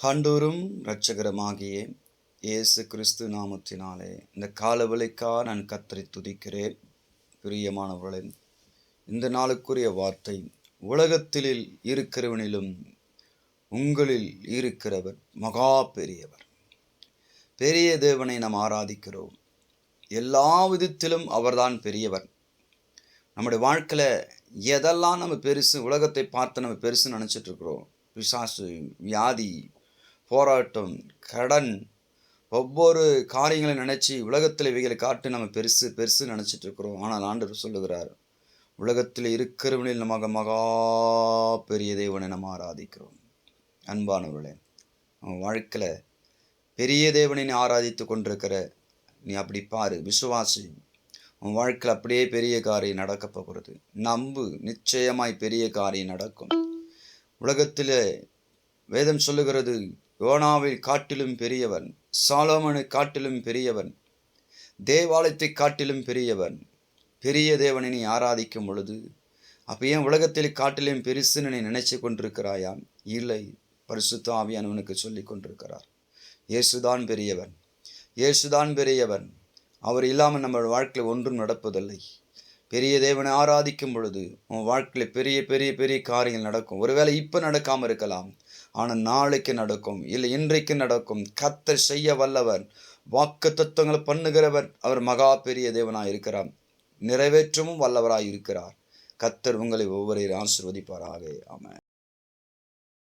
ஆண்டவரும் இரட்சகருமாகிய இயேசு கிறிஸ்து நாமத்தினாலே இந்த காலவெளிக்கா நான் கர்த்தரை துதிக்கிறேன். பிரியமானவர்களே, இந்த நாளுக்குரிய வார்த்தை, உலகத்தில் இருக்கிறவனிலும் உங்களில் இருக்கிறவர் மகா பெரியவர். பெரிய தேவனை நாம் ஆராதிக்கிறோம். எல்லா விதத்திலும் அவர்தான் பெரியவர். நம்முடைய வாழ்க்கையில் எதெல்லாம் நம்ம பெருசு, உலகத்தை பார்த்து நம்ம பெருசு நினச்சிட்டு இருக்கிறோம். பிசாசு, வியாதி, போராட்டம், கடன், ஒவ்வொரு காரியங்களை நினச்சி உலகத்தில் இவைகளை காட்டு நம்ம பெருசு பெருசு நினச்சிட்டு இருக்கிறோம். ஆனால் ஆண்டவர் சொல்லுகிறார், உலகத்தில் இருக்கிறவனில் நமக்கு மகா பெரிய தேவனை நம்ம ஆராதிக்கிறோம். அன்பானவர்களே, அவன் வாழ்க்கையில் பெரிய தேவனை நீ ஆராதித்து கொண்டிருக்கிற நீ அப்படி பாரு, விசுவாசி. உன் வாழ்க்கையில் அப்படியே பெரிய காரியம் நடக்க போகிறது. நம்பு, நிச்சயமாய் பெரிய காரியம் நடக்கும். உலகத்தில் வேதம் சொல்லுகிறது, யோனாவை காட்டிலும் பெரியவன், சாலோமோனை காட்டிலும் பெரியவன், தேவாலயத்தை காட்டிலும் பெரியவன். பெரிய தேவனை நீ ஆராதிக்கும் பொழுது அப்போ ஏன் உலகத்தில் காட்டிலும் பெருசுன்னு நீ நினைச்சு கொண்டிருக்கிறாயா? இல்லை, பரிசுத்த ஆவியானவனுக்கு சொல்லி கொண்டிருக்கிறார், இயேசுதான் பெரியவன், இயேசுதான் பெரியவன். அவர் இல்லாமல் நம்ம வாழ்க்கையில் ஒன்றும் நடப்பதில்லை. பெரிய தேவனை ஆராதிக்கும் பொழுது உன் வாழ்க்கையில் பெரிய பெரிய பெரிய காரியங்கள் நடக்கும். ஒருவேளை இப்போ நடக்காமல் இருக்கலாம், ஆனால் நாளைக்கு நடக்கும், இல்லை இன்றைக்கு நடக்கும். கர்த்தர் செய்ய வல்லவர், வாக்கு தத்துவங்களை பண்ணுகிறவர். அவர் மகா பெரிய தேவனாய் இருக்கிறார், நிறைவேற்றவும் வல்லவராய் இருக்கிறார். கர்த்தர் உங்களை ஒவ்வொரு ஆசீர்வதிப்பாராக. ஆமென்.